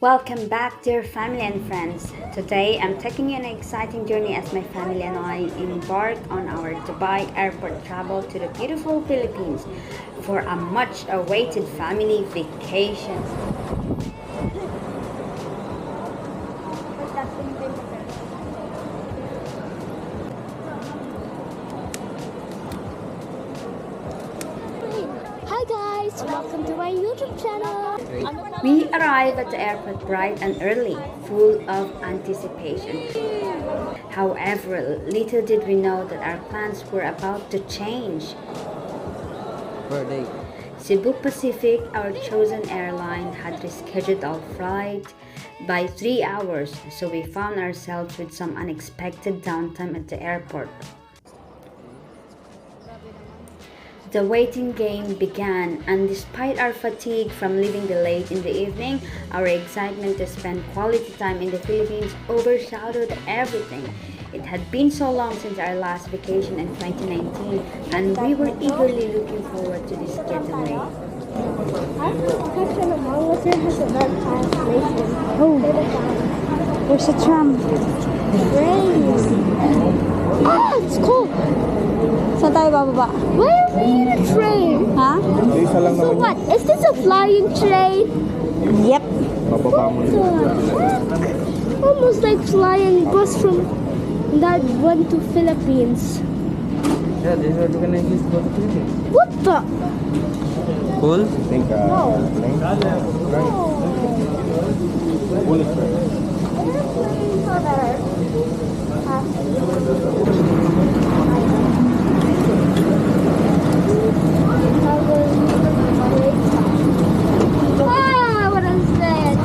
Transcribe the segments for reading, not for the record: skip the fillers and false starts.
Welcome back, dear family and friends. Today I'm taking you on an exciting journey as my family and I embark on our Dubai airport travel to the beautiful Philippines for a much awaited family vacation. Hi guys, welcome to my YouTube channel. We arrive at the airport bright and early, full of anticipation. However, little did we know that our plans were about to change. Cebu Pacific, our chosen airline, had rescheduled our flight by 3 hours, so we found ourselves with some unexpected downtime at the airport. The waiting game began, and despite our fatigue from leaving the late in the evening, our excitement to spend quality time in the Philippines overshadowed everything. It had been so long since our last vacation in 2019, and we were eagerly looking forward to this getaway. I have a question of how was has a bad translation. Oh, there's a tram. Train. Oh, it's cold. Saan tayo bababa? Why are we in a train? Ha? So what? Is this a flying train? Yep. What the heck? Almost like flying bus from that one to Philippines. Yeah, this is going to use for the Philippines. What the? Cool? Airplanes are better. What is this?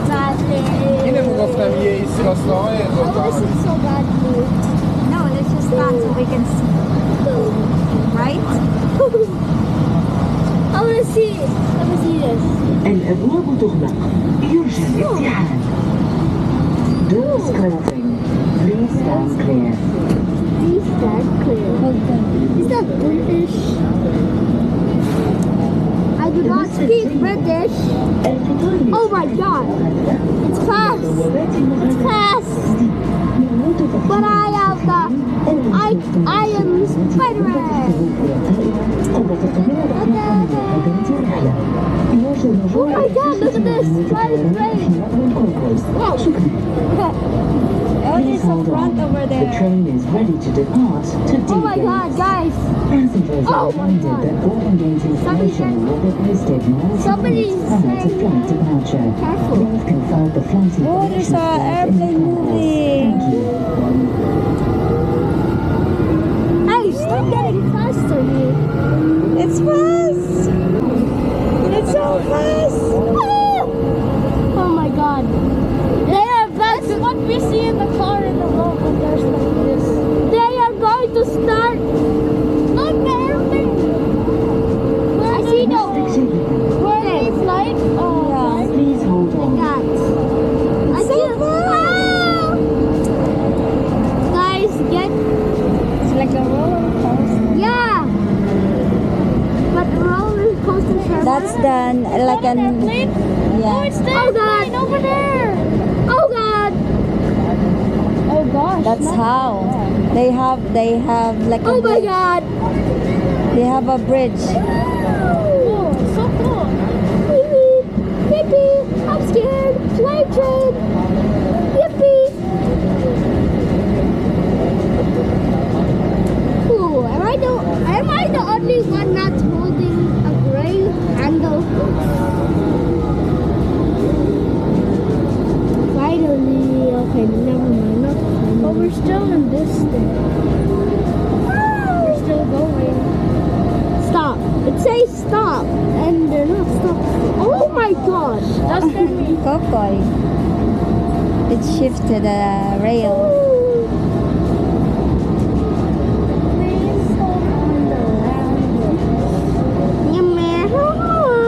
Bad Yine news. mi Gofnaviye istilasyon Oh, this is so bad news. No, let's just stand so we can see. Right? I want to see it. Let me see this. الأبواب تغلق. يرجى الابتعاد. Doors closing. Please stand clear. Please stand clear. Is that British? I do not speak British. Oh my god. It's fast. It's fast. But I have the I am Spider-Man. Oh my god, look at this. Flying train. Wow. Oh, there's a front over The there. train is ready to depart to D Oh my god, guys. Passengers are Oh my reminded God. that boarding gate information will be posted miles Somebody's prior to saying flight departure. careful. Please consult the flight Oh, there's information an flags in airplane the compass. moving. Thank you. Hey, stop getting faster here. It's fast. It's so fast. Oh my god. They are back. That's what we see in the car in the road when there's like this. They are going to start. Look, the airplane. I see the. Where they flight? Oh, Yeah. Please hold on. that. I see it. Ah! Guys, get. It's like a roller coaster. Yeah. But roller coasters are That's bad. the like an yeah. Oh god. Over there. Oh god. Oh gosh. That's how they have like a Oh my bridge. god. They have a bridge. Oh, so cool. Yippee. Yippee. I'm scared. Fly train. Yippee. Ooh, am I the only one not holding a gray handle? Finally. Okay, never mind. Not finally. But we're still in this thing. We're still going. Stop. It says stop, and they're not stopping. Oh my gosh, that's me. Kokoy. It shifted the rail. Please hold on the landing.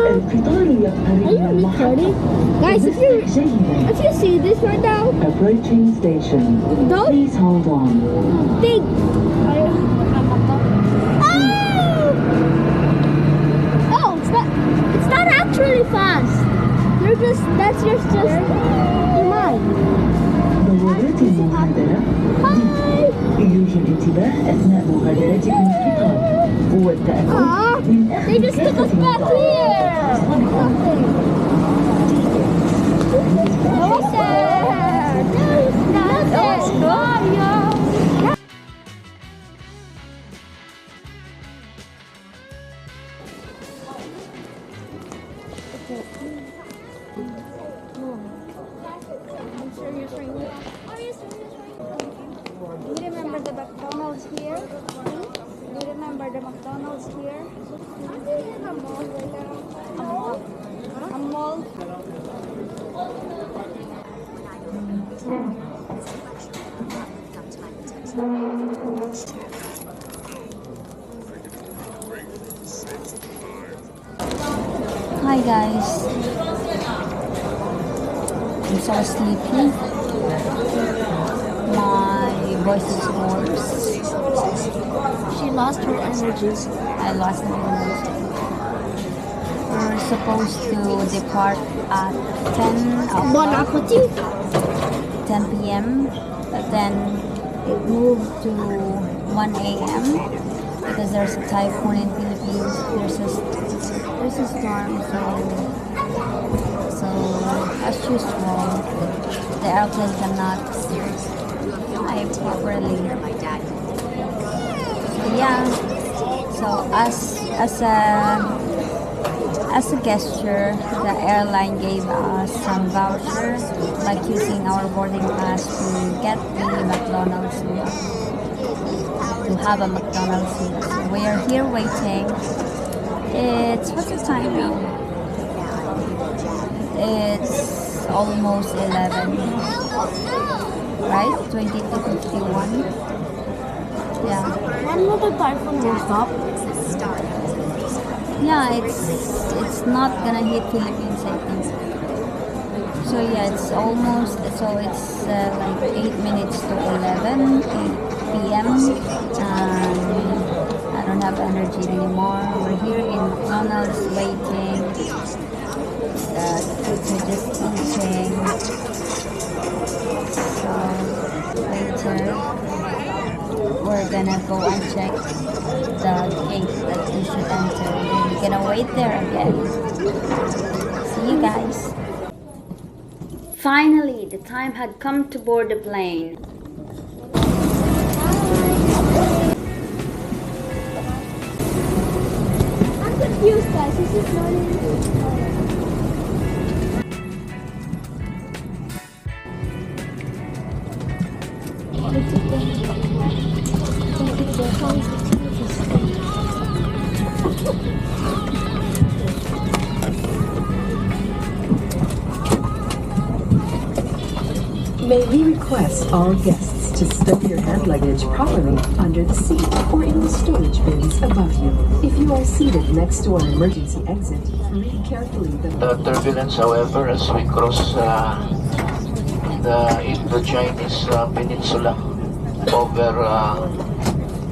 القطار يقترب Are من you المحطة. recording? Guys, جيدا. if you see this right now, Approaching station. don't Please hold on. think. Oh, it's not actually fast. They're that's just mine. بوابات المغادرة يوجد انتباه أثناء مغادرتكم القطار والتأكد من أخذ They just took us back here. Do you remember the McDonald's here? Do you remember the McDonald's here? A mall. A mall. A mall. Hi guys. I'm so sleepy. My voice is hoarse. She lost her energy. I lost my energy. We're supposed to depart at Bon appetit. 10 p.m. But then it moved to 1 a.m. because there's a typhoon in Philippines. There's a storm, so as usual, the airplane cannot fly properly. So yeah, so as a gesture, the airline gave us some voucher, like using our boarding pass to get the McDonald's meal, to have a McDonald's meal. So we are here waiting. What's the time now? It's almost 11, right? 20 to 51. Yeah. When will the typhoon will stop? Yeah, it's not gonna hit Philippines, I think. So yeah, it's almost, so it's like 8 minutes to 11 p.m. and I don't have energy anymore. We're here in McDonald's waiting. The kids are just eating. So later we're gonna go and check the gate that we should enter. We're gonna wait there again. See you guys. Finally, the time had come to board the plane. I'm confused, guys. This is not May we request all guests to stow your hand luggage properly under the seat or in the storage bins above you. If you are seated next to an emergency exit, read carefully The turbulence, however, as we cross the Indo-Chinese Peninsula over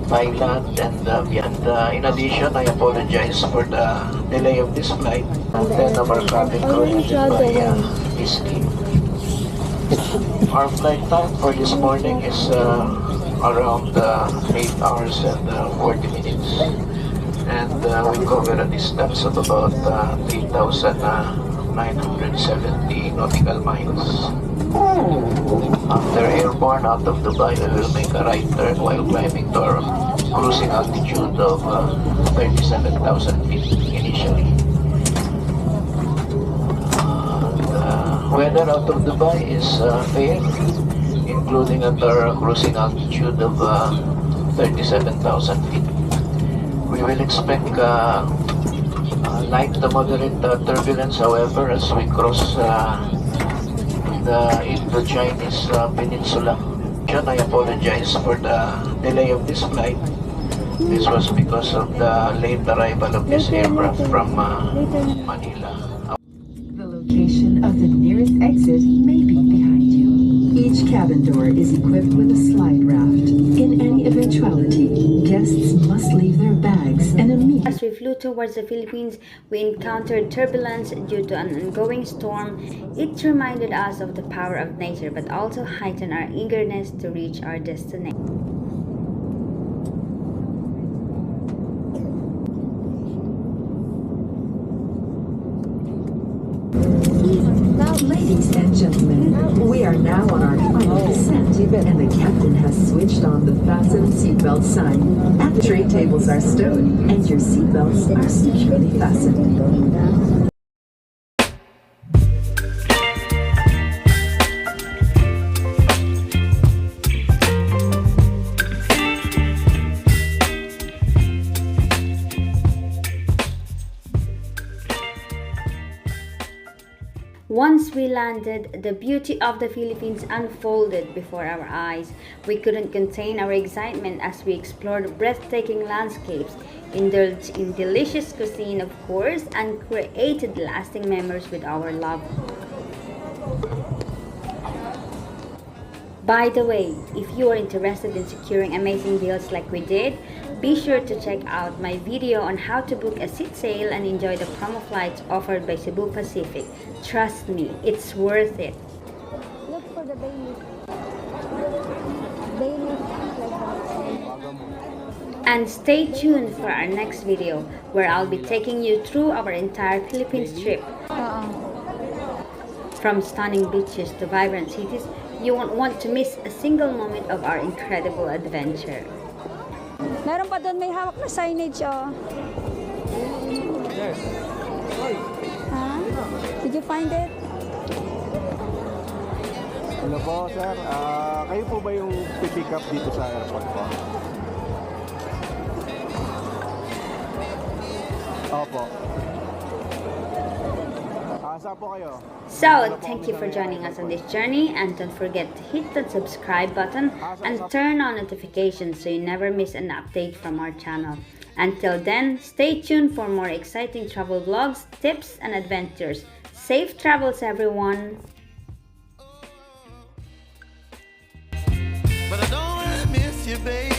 Thailand and beyond. In addition, I apologize for the delay of this flight. And then our cabin crew headed by Miss Kim. Our flight time for this morning is around 8 hours and 40 minutes. And we cover a distance of about 3,970 nautical miles. After airborne out of Dubai, we will make a right turn while climbing to our cruising altitude of 37,000 feet initially. Weather out of Dubai is fair, including at our cruising altitude of 37,000 feet. We will expect light to moderate turbulence, however, as we cross the Indo-Chinese Peninsula. I apologize for the delay of this flight. This was because of the late arrival of this aircraft from Manila. The location of the nearest exit may be behind you. Each cabin door is equipped with a slide raft. In any eventuality, guests must leave their bags and a meal As we flew towards the Philippines, we encountered turbulence due to an ongoing storm. It reminded us of the power of nature but also heightened our eagerness to reach our destination. Ladies and gentlemen, we are now on our final descent, and the captain has switched on the fasten seatbelt sign. And the tray tables are stowed, and your seatbelts are securely fastened. Once we landed, the beauty of the Philippines unfolded before our eyes. We couldn't contain our excitement as we explored breathtaking landscapes, indulged in delicious cuisine of course, and created lasting memories with our loved ones. By the way, if you are interested in securing amazing deals like we did, be sure to check out my video on how to book a seat sale and enjoy the promo flights offered by Cebu Pacific. Trust me, it's worth it. Look for the daily. Daily like And stay tuned for our next video where I'll be taking you through our entire Philippines trip. From stunning beaches to vibrant cities, you won't want to miss a single moment of our incredible adventure. Meron pa doon may hawak na signage, oh. Yes. Ha? Did you find it? Hello po, sir. Kayo po ba yung pick up dito sa airport po? Opo. Saan po kayo? So, thank you for joining us on this journey, and don't forget to hit the subscribe button and turn on notifications so you never miss an update from our channel. Until then, stay tuned for more exciting travel vlogs, tips, and adventures. Safe travels, everyone! But I don't wanna miss you, baby.